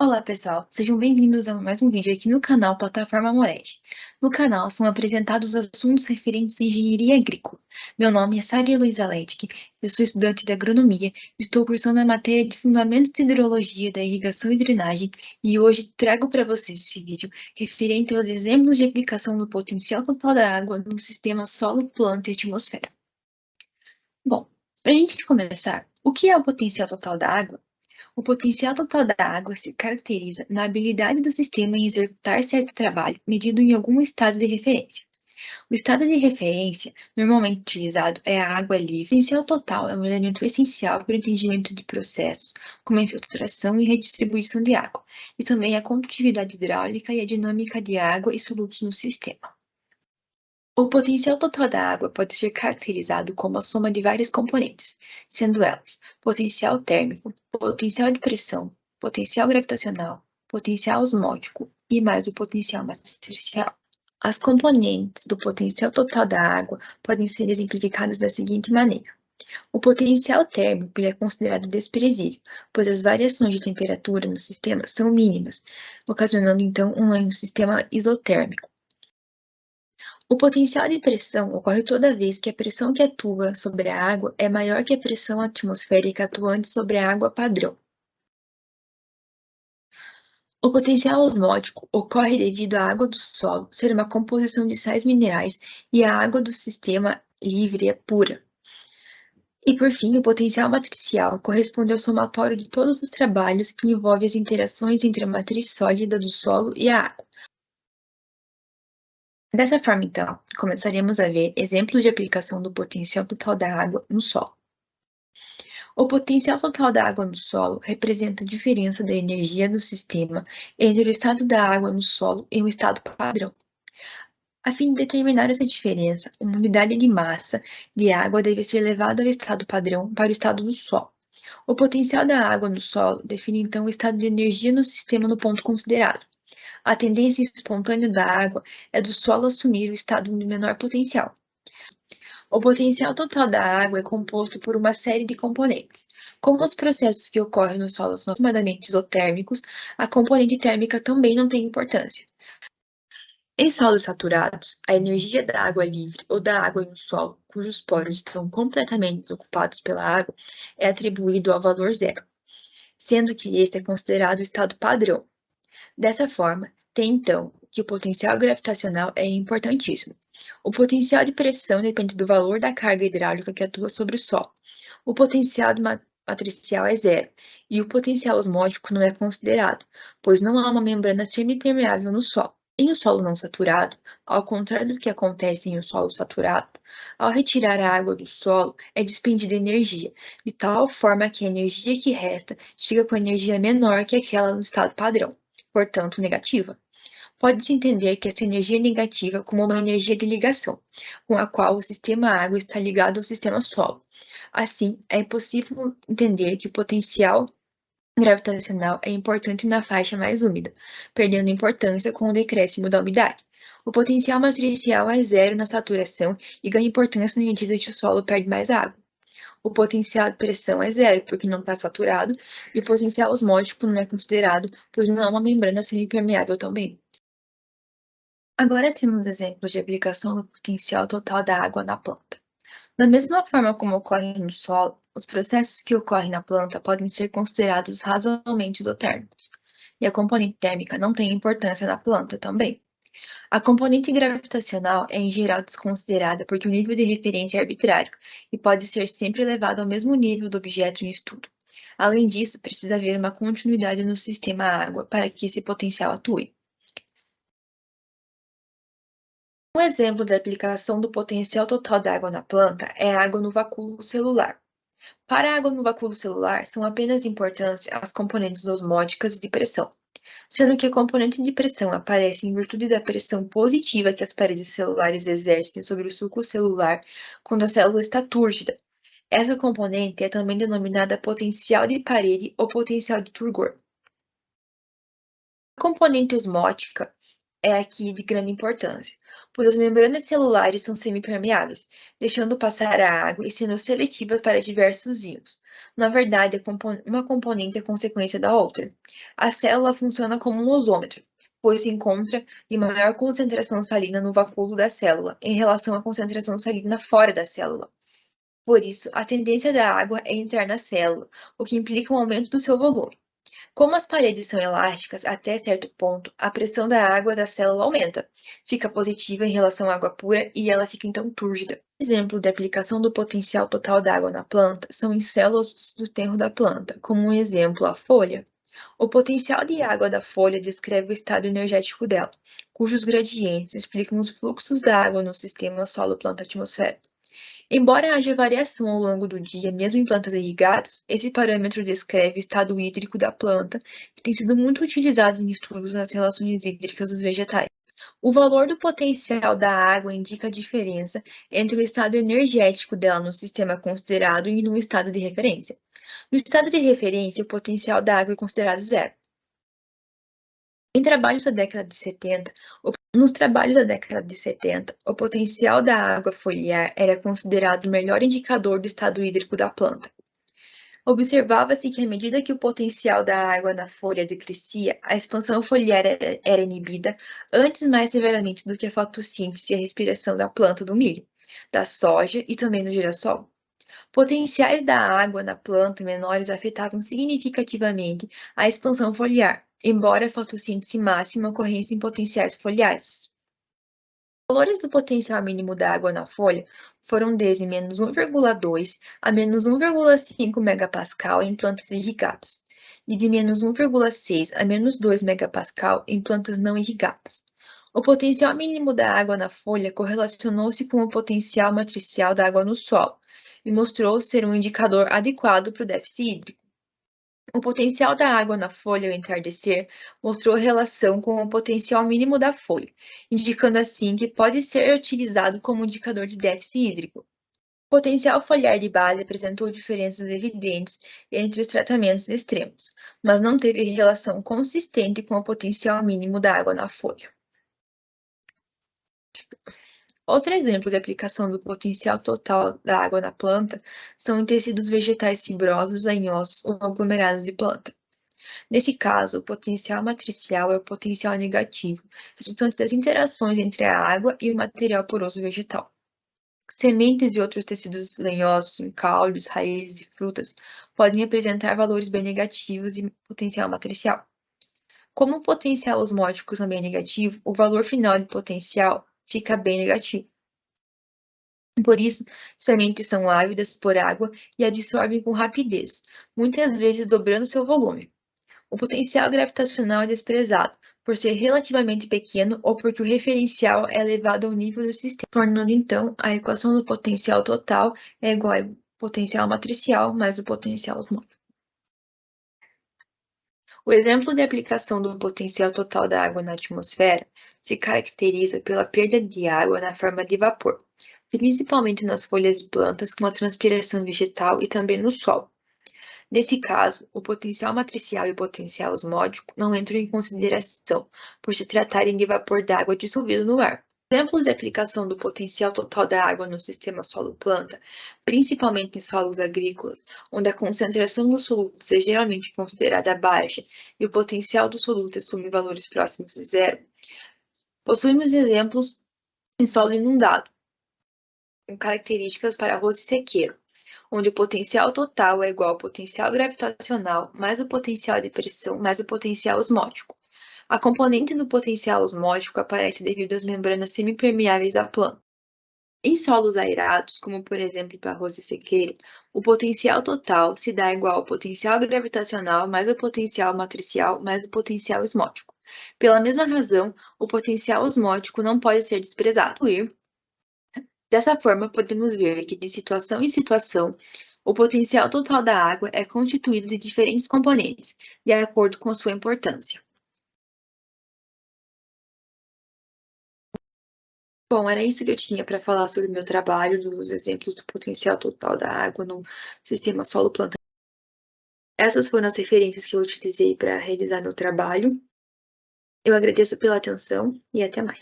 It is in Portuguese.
Olá, pessoal! Sejam bem-vindos a mais um vídeo aqui no canal Plataforma Mored. No canal são apresentados assuntos referentes à engenharia agrícola. Meu nome é Sara Luísa Leitke, eu sou estudante de agronomia, estou cursando a matéria de Fundamentos de Hidrologia da Irrigação e Drenagem e hoje trago para vocês esse vídeo referente aos exemplos de aplicação do potencial total da água no sistema solo, planta e atmosfera. Bom, para a gente começar, o que é o potencial total da água? O potencial total da água se caracteriza na habilidade do sistema em executar certo trabalho medido em algum estado de referência. O estado de referência, normalmente utilizado, é a água livre. O potencial total é um elemento essencial para o entendimento de processos, como a infiltração e redistribuição de água, e também a condutividade hidráulica e a dinâmica de água e solutos no sistema. O potencial total da água pode ser caracterizado como a soma de várias componentes, sendo elas potencial térmico, potencial de pressão, potencial gravitacional, potencial osmótico e mais o potencial matricial. As componentes do potencial total da água podem ser exemplificadas da seguinte maneira. O potencial térmico é considerado desprezível, pois as variações de temperatura no sistema são mínimas, ocasionando então um sistema isotérmico. O potencial de pressão ocorre toda vez que a pressão que atua sobre a água é maior que a pressão atmosférica atuante sobre a água padrão. O potencial osmótico ocorre devido à água do solo ser uma composição de sais minerais e a água do sistema livre é pura. E por fim, o potencial matricial corresponde ao somatório de todos os trabalhos que envolvem as interações entre a matriz sólida do solo e a água. Dessa forma, então, começaremos a ver exemplos de aplicação do potencial total da água no solo. O potencial total da água no solo representa a diferença da energia do sistema entre o estado da água no solo e o estado padrão. A fim de determinar essa diferença, uma unidade de massa de água deve ser levada ao estado padrão para o estado do solo. O potencial da água no solo define então o estado de energia no sistema no ponto considerado. A tendência espontânea da água é do solo assumir o estado de menor potencial. O potencial total da água é composto por uma série de componentes. Como os processos que ocorrem no solo são aproximadamente isotérmicos, a componente térmica também não tem importância. Em solos saturados, a energia da água livre ou da água em um solo cujos poros estão completamente ocupados pela água é atribuído ao valor zero, sendo que este é considerado o estado padrão. Dessa forma, tem então que o potencial gravitacional é importantíssimo. O potencial de pressão depende do valor da carga hidráulica que atua sobre o solo. O potencial matricial é zero, e o potencial osmótico não é considerado, pois não há uma membrana semipermeável no solo. Em um solo não saturado, ao contrário do que acontece em um solo saturado, ao retirar a água do solo, é despendida energia, de tal forma que a energia que resta chega com energia menor que aquela no estado padrão, portanto negativa. Pode-se entender que essa energia é negativa como uma energia de ligação, com a qual o sistema água está ligado ao sistema solo. Assim, é possível entender que o potencial gravitacional é importante na faixa mais úmida, perdendo importância com o decréscimo da umidade. O potencial matricial é zero na saturação e ganha importância na medida que o solo perde mais água. O potencial de pressão é zero, porque não está saturado, e o potencial osmótico não é considerado, pois não há uma membrana semipermeável também. Agora temos exemplos de aplicação do potencial total da água na planta. Da mesma forma como ocorre no solo, os processos que ocorrem na planta podem ser considerados razoavelmente isotérmicos, e a componente térmica não tem importância na planta também. A componente gravitacional é em geral desconsiderada porque o nível de referência é arbitrário e pode ser sempre elevado ao mesmo nível do objeto em estudo. Além disso, precisa haver uma continuidade no sistema água para que esse potencial atue. Um exemplo da aplicação do potencial total da água na planta é a água no vacúolo celular. Para a água no vacúolo celular, são apenas importantes as componentes osmóticas e de pressão, sendo que a componente de pressão aparece em virtude da pressão positiva que as paredes celulares exercem sobre o suco celular quando a célula está túrgida. Essa componente é também denominada potencial de parede ou potencial de turgor. A componente osmótica é aqui de grande importância, pois as membranas celulares são semipermeáveis, deixando passar a água e sendo seletivas para diversos íons. Na verdade, uma componente é consequência da outra. A célula funciona como um osômetro, pois se encontra em maior concentração salina no vacúolo da célula, em relação à concentração salina fora da célula. Por isso, a tendência da água é entrar na célula, o que implica um aumento do seu volume. Como as paredes são elásticas até certo ponto, a pressão da água da célula aumenta, fica positiva em relação à água pura e ela fica então túrgida. Exemplo de aplicação do potencial total da água na planta são em células do tenro da planta, como um exemplo a folha. O potencial de água da folha descreve o estado energético dela, cujos gradientes explicam os fluxos da água no sistema solo-planta-atmosfera. Embora haja variação ao longo do dia, mesmo em plantas irrigadas, esse parâmetro descreve o estado hídrico da planta, que tem sido muito utilizado em estudos nas relações hídricas dos vegetais. O valor do potencial da água indica a diferença entre o estado energético dela no sistema considerado e no estado de referência. No estado de referência, o potencial da água é considerado zero. Em trabalhos da década de 70, Nos trabalhos da década de 70, o potencial da água foliar era considerado o melhor indicador do estado hídrico da planta. Observava-se que, à medida que o potencial da água na folha decrescia, a expansão foliar era inibida antes mais severamente do que a fotossíntese e a respiração da planta do milho, da soja e também do girassol. Potenciais da água na planta menores afetavam significativamente a expansão foliar, embora a fotossíntese máxima ocorresse em potenciais foliares. Os valores do potencial mínimo da água na folha foram desde menos 1,2 a menos 1,5 megapascal em plantas irrigadas, e de menos 1,6 a menos 2 megapascal em plantas não irrigadas. O potencial mínimo da água na folha correlacionou-se com o potencial matricial da água no solo e mostrou ser um indicador adequado para o déficit hídrico. O potencial da água na folha ao entardecer mostrou relação com o potencial mínimo da folha, indicando assim que pode ser utilizado como indicador de déficit hídrico. O potencial foliar de base apresentou diferenças evidentes entre os tratamentos extremos, mas não teve relação consistente com o potencial mínimo da água na folha. Outro exemplo de aplicação do potencial total da água na planta são em tecidos vegetais fibrosos, lenhosos ou aglomerados de planta. Nesse caso, o potencial matricial é o potencial negativo, resultante das interações entre a água e o material poroso vegetal. Sementes e outros tecidos lenhosos, em caules, raízes e frutas, podem apresentar valores bem negativos de potencial matricial. Como o potencial osmótico também é negativo, o valor final de potencial fica bem negativo. Por isso, sementes são ávidas por água e absorvem com rapidez, muitas vezes dobrando seu volume. O potencial gravitacional é desprezado, por ser relativamente pequeno ou porque o referencial é elevado ao nível do sistema, tornando então a equação do potencial total é igual ao potencial matricial mais o potencial osmótico. O exemplo de aplicação do potencial total da água na atmosfera se caracteriza pela perda de água na forma de vapor, principalmente nas folhas de plantas com a transpiração vegetal e também no solo. Nesse caso, o potencial matricial e o potencial osmótico não entram em consideração, por se tratarem de vapor d'água dissolvido no ar. Exemplos de aplicação do potencial total da água no sistema solo-planta, principalmente em solos agrícolas, onde a concentração dos solutos é geralmente considerada baixa e o potencial dos solutos assume valores próximos de zero, possuímos exemplos em solo inundado, com características para arroz e sequeiro, onde o potencial total é igual ao potencial gravitacional mais o potencial de pressão mais o potencial osmótico. A componente do potencial osmótico aparece devido às membranas semipermeáveis da planta. Em solos aerados, como por exemplo para arroz e sequeiro, o potencial total se dá igual ao potencial gravitacional mais o potencial matricial mais o potencial osmótico. Pela mesma razão, o potencial osmótico não pode ser desprezado. Dessa forma, podemos ver que, de situação em situação, o potencial total da água é constituído de diferentes componentes, de acordo com a sua importância. Bom, era isso que eu tinha para falar sobre o meu trabalho, dos exemplos do potencial total da água no sistema solo-planta. Essas foram as referências que eu utilizei para realizar meu trabalho. Eu agradeço pela atenção e até mais.